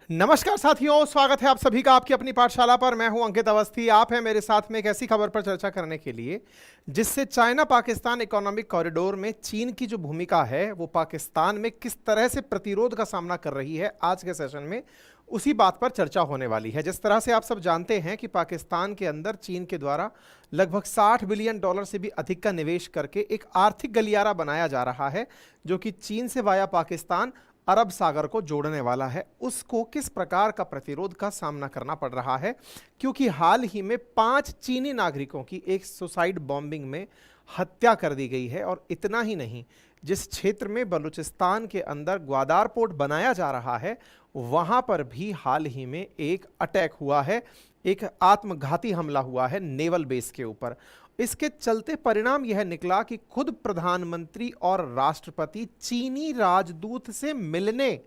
नमस्कार साथियों, स्वागत है आप सभी का आपकी अपनी पाठशाला पर। मैं हूं अंकित अवस्थी। आप हैं मेरे साथ में एक ऐसी खबर पर चर्चा करने के लिए जिससे चाइना पाकिस्तान इकोनॉमिक कॉरिडोर में चीन की जो भूमिका है वो पाकिस्तान में किस तरह से प्रतिरोध का सामना कर रही है। आज के सेशन में उसी बात पर चर्चा होने वाली है। जिस तरह से आप सब जानते हैं कि पाकिस्तान के अंदर चीन के द्वारा लगभग $60 बिलियन से भी अधिक का निवेश करके एक आर्थिक गलियारा बनाया जा रहा है जो कि चीन से वाया पाकिस्तान अरब सागर को जोड़ने वाला है। उसको किस प्रकार का प्रतिरोध का सामना करना पड़ रहा है, क्योंकि हाल ही में 5 चीनी नागरिकों की एक सुसाइड बॉम्बिंग में हत्या कर दी गई है। और इतना ही नहीं, जिस क्षेत्र में बलूचिस्तान के अंदर ग्वादार पोर्ट बनाया जा रहा है वहां पर भी हाल ही में एक अटैक हुआ है, एक आत्मघाती हमला हुआ है नेवल बेस के ऊपर। इसके चलते परिणाम यह निकला कि खुद प्रधानमंत्री और राष्ट्रपति चीनी राजदूत से मिलने,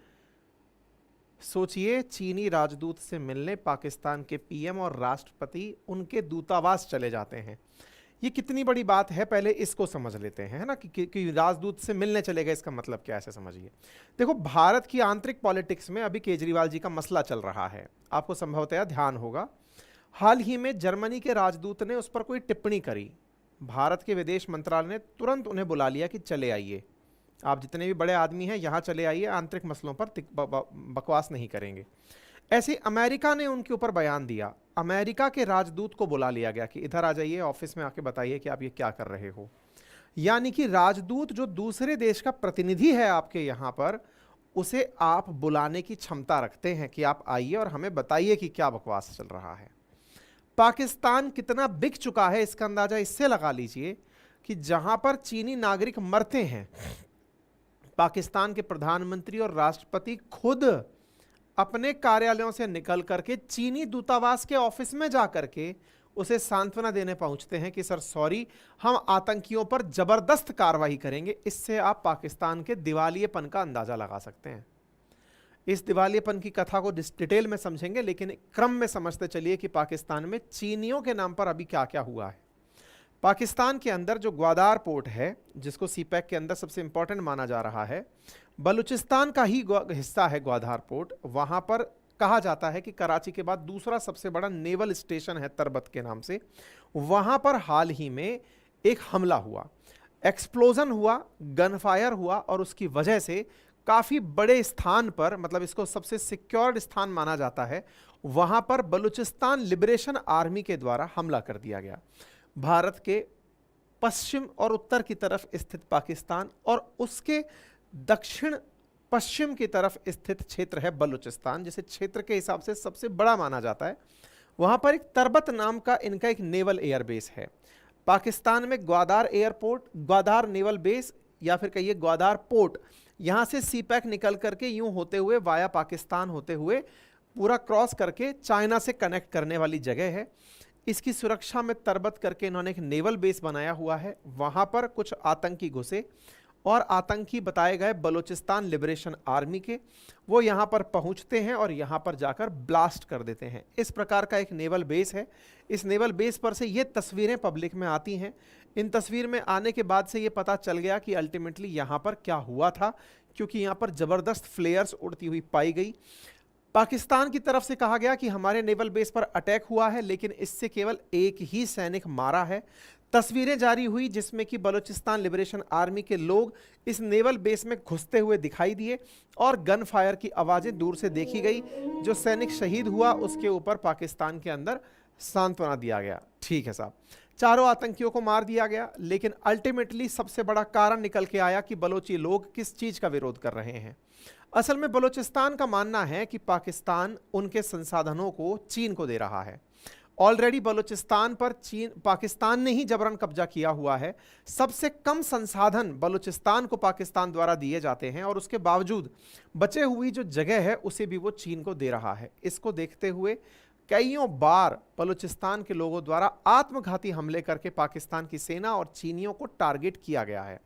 सोचिए, चीनी राजदूत से मिलने पाकिस्तान के पीएम और राष्ट्रपति उनके दूतावास चले जाते हैं। ये कितनी बड़ी बात है, पहले इसको समझ लेते हैं, है ना, कि राजदूत से मिलने चले गए। इसका मतलब क्या है, ऐसे समझिए। देखो, भारत की आंतरिक पॉलिटिक्स में अभी केजरीवाल जी का मसला चल रहा है, आपको संभवतः ध्यान होगा। हाल ही में जर्मनी के राजदूत ने उस पर कोई टिप्पणी करी। भारत के विदेश मंत्रालय ने तुरंत उन्हें बुला लिया कि चले आइए, आप जितने भी बड़े आदमी हैं यहाँ चले आइए, आंतरिक मसलों पर बकवास नहीं करेंगे। ऐसे अमेरिका ने उनके ऊपर बयान दिया। अमेरिका के राजदूत को बुला लिया गया कि इधर आ जाइए, ऑफिस में आके बताइए कि आप ये क्या कर रहे हो। यानी कि राजदूत जो दूसरे देश का प्रतिनिधि है आपके यहाँ पर, उसे आप बुलाने की क्षमता रखते हैं कि आप आइए और हमें बताइए कि क्या बकवास चल रहा है। पाकिस्तान कितना बिक चुका है इसका अंदाजा इससे लगा लीजिए कि जहां पर चीनी नागरिक मरते हैं, पाकिस्तान के प्रधानमंत्री और राष्ट्रपति खुद अपने कार्यालयों से निकल करके चीनी दूतावास के ऑफिस में जाकर के उसे सांत्वना देने पहुंचते हैं कि सर सॉरी, हम आतंकियों पर जबरदस्त कार्रवाई करेंगे। इससे आप पाकिस्तान के दिवालियेपन का अंदाजा लगा सकते हैं। इस दिवालियेपन की कथा को डिटेल में समझेंगे, लेकिन क्रम में समझते चलिए कि पाकिस्तान में चीनियों के नाम पर अभी क्या क्या हुआ है। पाकिस्तान के अंदर जो ग्वादार पोर्ट है, जिसको सीपैक के अंदर सबसे इंपॉर्टेंट माना जा रहा है, बलूचिस्तान का ही हिस्सा है ग्वादार पोर्ट। वहां पर कहा जाता है कि कराची के बाद दूसरा सबसे बड़ा नेवल स्टेशन है तरबत के नाम से। वहां पर हाल ही में एक हमला हुआ, एक्सप्लोजन हुआ, गनफायर हुआ, और उसकी वजह से काफी बड़े स्थान पर, मतलब इसको सबसे सिक्योर्ड स्थान माना जाता है, वहां पर बलूचिस्तान लिबरेशन आर्मी के द्वारा हमला कर दिया गया। भारत के पश्चिम और उत्तर की तरफ स्थित पाकिस्तान और उसके दक्षिण पश्चिम की तरफ स्थित क्षेत्र है बलूचिस्तान, जिसे क्षेत्र के हिसाब से सबसे बड़ा माना जाता है। वहां पर एक तरबत नाम का इनका एक नेवल एयरबेस है। पाकिस्तान में Gwadar airport, Gwadar naval base, या फिर कहिए ग्वादार पोर्ट, यहां से सीपैक निकल करके यूं होते हुए वाया पाकिस्तान होते हुए पूरा क्रॉस करके चाइना से कनेक्ट करने वाली जगह है। इसकी सुरक्षा में तरबत करके इन्होंने एक नेवल बेस बनाया हुआ है। वहां पर कुछ आतंकी घुसे और आतंकी बताए गए बलूचिस्तान लिबरेशन आर्मी के, वो यहां पर पहुंचते हैं और यहां पर जाकर ब्लास्ट कर देते हैं। इस प्रकार का एक नेवल बेस है। इस नेवल बेस पर से ये तस्वीरें पब्लिक में आती हैं। इन तस्वीर में आने के बाद से ये पता चल गया कि अल्टीमेटली यहां पर क्या हुआ था, क्योंकि यहां पर जबरदस्त फ्लेयर्स उड़ती हुई पाई गई। पाकिस्तान की तरफ से कहा गया कि हमारे नेवल बेस पर अटैक हुआ है, लेकिन इससे केवल एक ही सैनिक मारा है। तस्वीरें जारी हुई जिसमें कि बलूचिस्तान लिबरेशन आर्मी के लोग इस नेवल बेस में घुसते हुए दिखाई दिए और गन फायर की आवाजें दूर से देखी गई। जो सैनिक शहीद हुआ उसके ऊपर पाकिस्तान के अंदर सांत्वना दिया गया। ठीक है साहब, चारों आतंकियों को मार दिया गया, लेकिन अल्टीमेटली सबसे बड़ा कारण निकल के आया कि बलोची लोग किस चीज का विरोध कर रहे हैं। असल में बलूचिस्तान का मानना है कि पाकिस्तान उनके संसाधनों को चीन को दे रहा है। ऑलरेडी बलूचिस्तान पर चीन, पाकिस्तान ने ही जबरन कब्जा किया हुआ है। सबसे कम संसाधन बलूचिस्तान को पाकिस्तान द्वारा दिए जाते हैं, और उसके बावजूद बचे हुई जो जगह है उसे भी वो चीन को दे रहा है। इसको देखते हुए कईयों बार बलूचिस्तान के लोगों द्वारा आत्मघाती हमले करके पाकिस्तान की सेना और चीनियों को टारगेट किया गया है।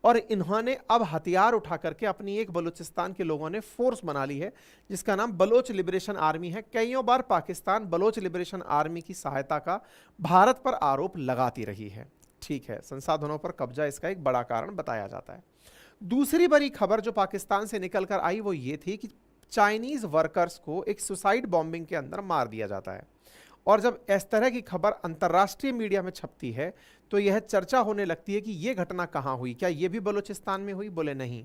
और इन्होंने अब हथियार उठा करके अपनी एक बलूचिस्तान के लोगों ने फोर्स बना ली है जिसका नाम बलोच लिबरेशन आर्मी है। कईयों बार पाकिस्तान बलोच लिबरेशन आर्मी की सहायता का भारत पर आरोप लगाती रही है। ठीक है, संसाधनों पर कब्जा इसका एक बड़ा कारण बताया जाता है। दूसरी बड़ी खबर जो पाकिस्तान से निकल कर आई वो ये थी कि चाइनीज वर्कर्स को एक सुसाइड बॉम्बिंग के अंदर मार दिया जाता है। और जब इस तरह की खबर अंतर्राष्ट्रीय मीडिया में छपती है तो यह चर्चा होने लगती है कि यह घटना कहाँ हुई, क्या यह भी बलूचिस्तान में हुई? बोले नहीं।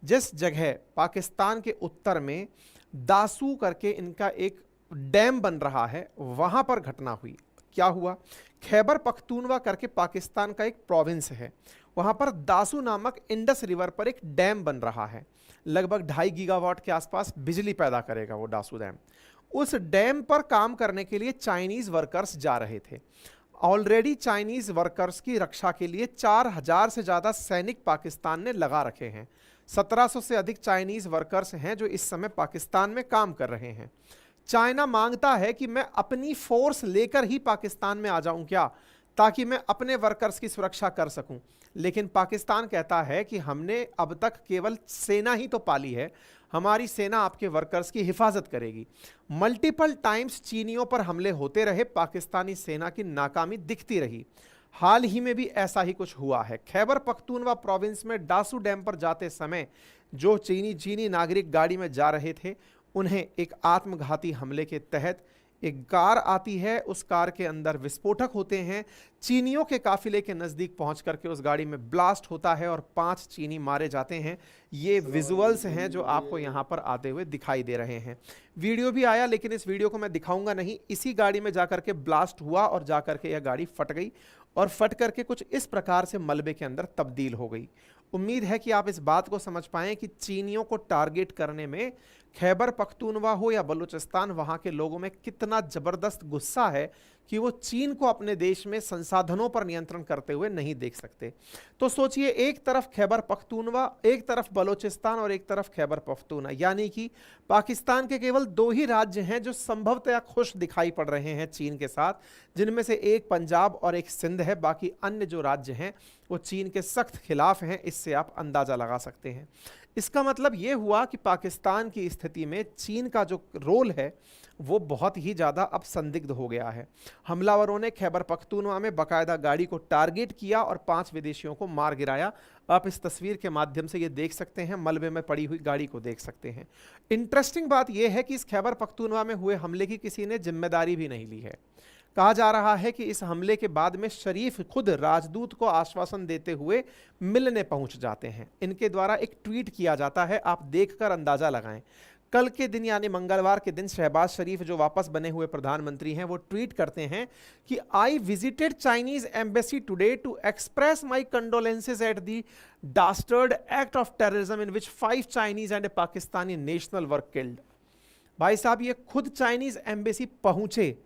जिस जगह पाकिस्तान के उत्तर में दासू करके इनका एक डैम बन रहा है, वहां पर घटना हुई। क्या हुआ? खैबर पख्तूनवा करके पाकिस्तान का एक प्रोविंस है, वहां पर दासू नामक इंडस रिवर पर एक डैम बन रहा है। लगभग 2.5 गीगावाट के आसपास बिजली पैदा करेगा वो दासू डैम। उस डैम पर काम करने के लिए चाइनीज वर्कर्स जा रहे थे। ऑलरेडी चाइनीज वर्कर्स की रक्षा के लिए 4000 से ज्यादा सैनिक पाकिस्तान ने लगा रखे हैं। 1700 से अधिक चाइनीज वर्कर्स हैं जो इस समय पाकिस्तान में काम कर रहे हैं। चाइना मांगता है कि मैं अपनी फोर्स लेकर ही पाकिस्तान में आ जाऊं क्या, ताकि मैं अपने वर्कर्स की सुरक्षा कर सकूं। लेकिन पाकिस्तान कहता है कि हमने अब तक केवल सेना ही तो पाली है, हमारी सेना आपके वर्कर्स की हिफाजत करेगी। मल्टीपल टाइम्स चीनियों पर हमले होते रहे, पाकिस्तानी सेना की नाकामी दिखती रही। हाल ही में भी ऐसा ही कुछ हुआ है। खैबर पख्तूनवा प्रोविंस में दासू डैम पर जाते समय जो चीनी नागरिक गाड़ी में जा रहे थे, उन्हें एक आत्मघाती हमले के तहत एक कार आती है, उस कार के अंदर विस्फोटक होते हैं। चीनियों के काफिले के नजदीक पहुंच करके उस गाड़ी में ब्लास्ट होता है और 5 चीनी मारे जाते हैं। ये विजुअल्स हैं जो आपको यहां पर आते हुए दिखाई दे रहे हैं। वीडियो भी आया, लेकिन इस वीडियो को मैं दिखाऊंगा नहीं। इसी गाड़ी में जाकर के ब्लास्ट हुआ और जाकर के यह गाड़ी फट गई और फट करके कुछ इस प्रकार से मलबे के अंदर तब्दील हो गई। उम्मीद है कि आप इस बात को समझ पाएं कि चीनियों को टारगेट करने में खैबर पख्तूनवा हो या बलूचिस्तान, वहां के लोगों में कितना जबरदस्त गुस्सा है कि वो चीन को अपने देश में संसाधनों पर नियंत्रण करते हुए नहीं देख सकते। तो सोचिए, एक तरफ खैबर पख्तूनवा, एक तरफ बलूचिस्तान और एक तरफ खैबर पख्तूनवा, यानी कि पाकिस्तान के केवल 2 ही राज्य हैं जो संभवतः खुश दिखाई पड़ रहे हैं चीन के साथ, जिनमें से एक पंजाब और एक सिंध है। बाकी अन्य जो राज्य हैं वो चीन के सख्त खिलाफ हैं। इससे आप अंदाजा लगा सकते हैं। इसका मतलब यह हुआ कि पाकिस्तान की स्थिति में चीन का जो रोल है वो बहुत ही ज़्यादा अब संदिग्ध हो गया है। हमलावरों ने खैबर पख्तूनवा में बाकायदा गाड़ी को टारगेट किया और 5 विदेशियों को मार गिराया। आप इस तस्वीर के माध्यम से ये देख सकते हैं, मलबे में पड़ी हुई गाड़ी को देख सकते हैं। इंटरेस्टिंग बात यह है कि इस खैबर पख्तूनवा में हुए हमले की किसी ने जिम्मेदारी भी नहीं ली है। कहा जा रहा है कि इस हमले के बाद में शरीफ खुद राजदूत को आश्वासन देते हुए मिलने पहुंच जाते हैं। इनके द्वारा एक ट्वीट किया जाता है, आप देखकर अंदाजा लगाएं। कल के दिन यानी मंगलवार के दिन शहबाज शरीफ जो वापस बने हुए प्रधानमंत्री हैं, वो ट्वीट करते हैं कि I visited Chinese embassy today to express my condolences at the dastard act of terrorism in which 5 Chinese and a Pakistani national were killed. भाई साहब, ये खुद चाइनीज एम्बेसी पहुंचे।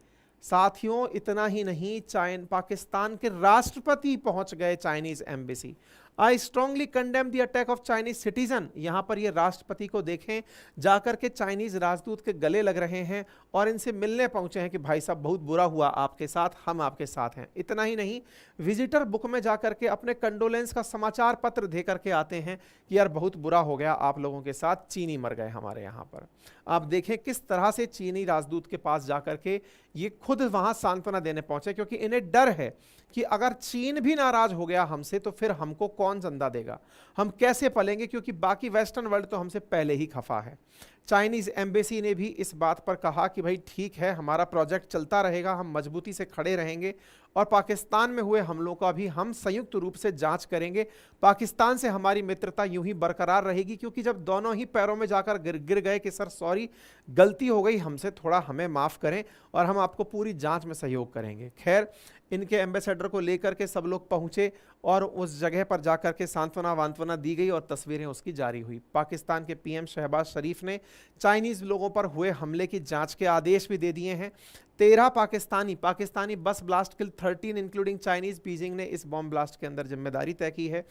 साथियों, इतना ही नहीं, पाकिस्तान के राष्ट्रपति पहुंच गए Chinese embassy. I strongly condemn the attack of Chinese citizen. यहां पर ये राष्ट्रपति को देखें, जाकर के चाइनीज राजदूत के गले लग रहे हैं और इनसे मिलने पहुंचे हैं कि भाई साहब बहुत बुरा हुआ आपके साथ, हम आपके साथ हैं। इतना ही नहीं, विजिटर बुक में जाकर के अपने कंडोलेंस का समाचार पत्र दे करके आते हैं कि यार बहुत बुरा हो गया आप लोगों के साथ, चीनी मर गए हमारे यहाँ पर। आप देखें किस तरह से चीनी राजदूत के पास जाकर के ये खुद वहां सांत्वना देने पहुंचे, क्योंकि इन्हें डर है कि अगर चीन भी नाराज हो गया हमसे तो फिर हमको कौन जिंदा देगा, हम कैसे पलेंगे, क्योंकि बाकी वेस्टर्न वर्ल्ड तो हमसे पहले ही खफा है। चाइनीज एम्बेसी ने भी इस बात पर कहा कि भाई ठीक है, हमारा प्रोजेक्ट चलता रहेगा, हम मजबूती से खड़े रहेंगे और पाकिस्तान में हुए हमलों का भी हम संयुक्त रूप से जांच करेंगे। पाकिस्तान से हमारी मित्रता यूं ही बरकरार रहेगी, क्योंकि जब दोनों ही पैरों में जाकर गिर गए कि सर सॉरी, गलती हो गई हमसे, थोड़ा हमें माफ़ करें और हम आपको पूरी जांच में सहयोग करेंगे। खैर, इनके एम्बेसडर को लेकर के सब लोग पहुंचे और उस जगह पर जाकर के सांत्वना वांत्वना दी गई और तस्वीरें उसकी जारी हुई। पाकिस्तान के पीएम शहबाज शरीफ ने चाइनीज लोगों पर हुए हमले की जांच के आदेश भी दे दिए हैं। 13 पाकिस्तानी बस ब्लास्ट किल 13 इंक्लूडिंग चाइनीज। बीजिंग ने इस बॉम्ब ब्लास्ट के अंदर जिम्मेदारी तय की है।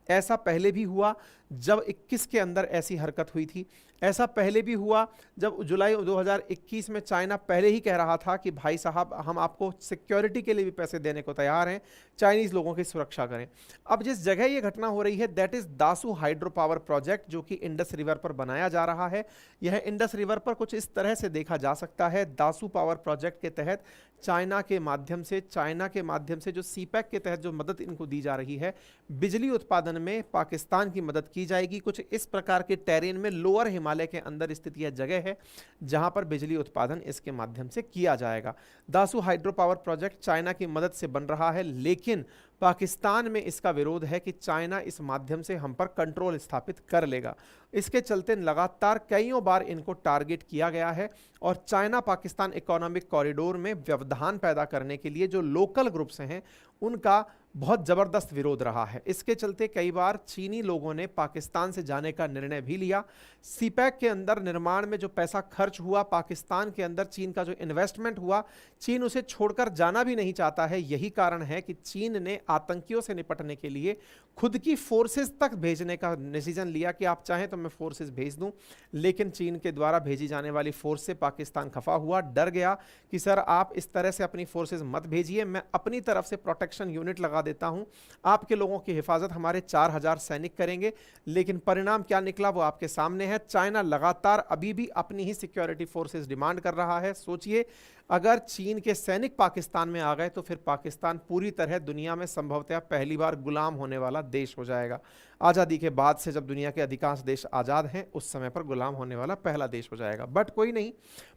ऐसा पहले भी हुआ जब 21 के अंदर ऐसी हरकत हुई थी। ऐसा पहले भी हुआ जब जुलाई 2021 में चाइना पहले ही कह रहा था कि भाई साहब हम आपको सिक्योरिटी के लिए भी पैसे देने को तैयार हैं, चाइनीज़ लोगों की सुरक्षा करें। अब जिस जगह ये घटना हो रही है that is Dasu hydro power project, जो कि इंडस रिवर पर बनाया जा रहा है। यह इंडस रिवर पर कुछ इस तरह से देखा जा सकता है। दासू पावर प्रोजेक्ट के तहत चाइना के माध्यम से जो सीपैक के तहत जो मदद इनको दी जा रही है, बिजली उत्पादन में पाकिस्तान की मदद की भेजी जाएगी। कुछ इस प्रकार के टेरेन में लोअर हिमालय के अंदर स्थित यह जगह है जहां पर बिजली उत्पादन इसके माध्यम से किया जाएगा। Dasu hydro power project China की मदद से बन रहा है, लेकिन पाकिस्तान में इसका विरोध है कि चाइना इस माध्यम से हम पर कंट्रोल स्थापित कर लेगा। इसके चलते लगातार कईयों बार इनको टारगेट किया गया है और चाइना पाकिस्तान इकोनॉमिक कॉरिडोर में व्यवधान पैदा करने के लिए जो लोकल ग्रुप्स हैं उनका बहुत जबरदस्त विरोध रहा है। इसके चलते कई बार चीनी लोगों ने पाकिस्तान से जाने का निर्णय भी लिया। सीपैक के अंदर निर्माण में जो पैसा खर्च हुआ, पाकिस्तान के अंदर चीन का जो इन्वेस्टमेंट हुआ, चीन उसे छोड़कर जाना भी नहीं चाहता है। यही कारण है कि चीन ने आतंकियों से निपटने के लिए खुद की फोर्सेस तक भेजने का डिसीजन लिया कि आप चाहें तो मैं फोर्सेस भेज दूं, लेकिन चीन के द्वारा भेजी जाने वाली फोर्स से पाकिस्तान खफा हुआ, डर गया कि सर आप इस तरह से अपनी फोर्सेस मत भेजिए, मैं अपनी तरफ से प्रोटेक्शन यूनिट लगा देता हूं, आपके लोगों की हिफाजत हमारे 4000 सैनिक करेंगे। लेकिन परिणाम क्या निकला वो आपके सामने है। चाइना लगातार अभी भी अपनी ही सिक्योरिटी फोर्सेस डिमांड कर रहा है। सोचिए, अगर चीन के सैनिक पाकिस्तान में आ गए तो फिर पाकिस्तान पूरी तरह दुनिया में संभवतः पहली बार गुलाम होने वाला देश हो जाएगा। आज़ादी के बाद से जब दुनिया के अधिकांश देश आज़ाद हैं, उस समय पर गुलाम होने वाला पहला देश हो जाएगा। बट कोई नहीं,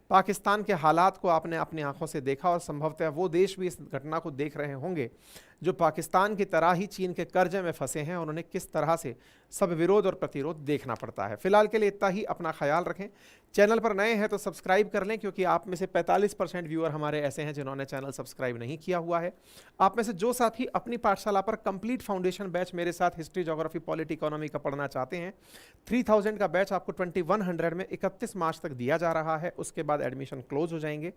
पाकिस्तान के हालात को आपने अपनी आंखों से देखा और संभवतः वो देश भी इस घटना को देख रहे होंगे जो पाकिस्तान की तरह ही चीन के कर्जे में फंसे हैं और उन्हें किस तरह से सब विरोध और प्रतिरोध देखना पड़ता है। फिलहाल के लिए इतना ही, अपना ख्याल रखें। चैनल पर नए हैं तो सब्सक्राइब कर लें, क्योंकि आप में से 45% व्यूअर हमारे ऐसे हैं जिन्होंने चैनल सब्सक्राइब नहीं किया हुआ है। आप में से जो साथी अपनी पाठशाला पर कंप्लीट फाउंडेशन बैच मेरे साथ हिस्ट्री, ज्योग्राफी, पॉलिटी, इकोनॉमी का पढ़ना चाहते हैं, 3000 का बैच आपको 2100 में 31 मार्च तक दिया जा रहा है। उसके बाद एडमिशन क्लोज हो जाएंगे,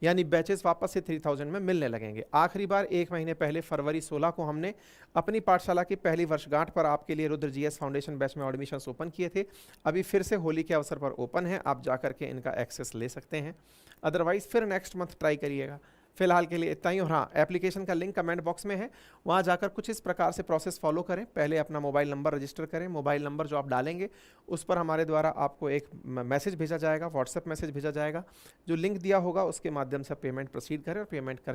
यानी बैचेस वापस से 3000 में मिलने लगेंगे। आखिरी बार 1 महीने पहले फरवरी 16 को हमने अपनी पाठशाला की पहली वर्षगांठ पर आपके लिए रुद्र जीएस फाउंडेशन बैच में एडमिशन ओपन किए थे। अभी फिर से होली के अवसर पर ओपन है, आप जाकर के इनका एक्सेस ले सकते हैं। अदरवाइज फिर नेक्स्ट मंथ ट्राई करिएगा। फिलहाल के लिए इतना ही। और हाँ, एप्लीकेशन का लिंक कमेंट बॉक्स में है, वहाँ जाकर कुछ इस प्रकार से प्रोसेस फॉलो करें। पहले अपना मोबाइल नंबर रजिस्टर करें। मोबाइल नंबर जो आप डालेंगे उस पर हमारे द्वारा आपको एक मैसेज भेजा जाएगा, व्हाट्सएप मैसेज भेजा जाएगा। जो लिंक दिया होगा उसके माध्यम से पेमेंट प्रोसीड करें और पेमेंट कर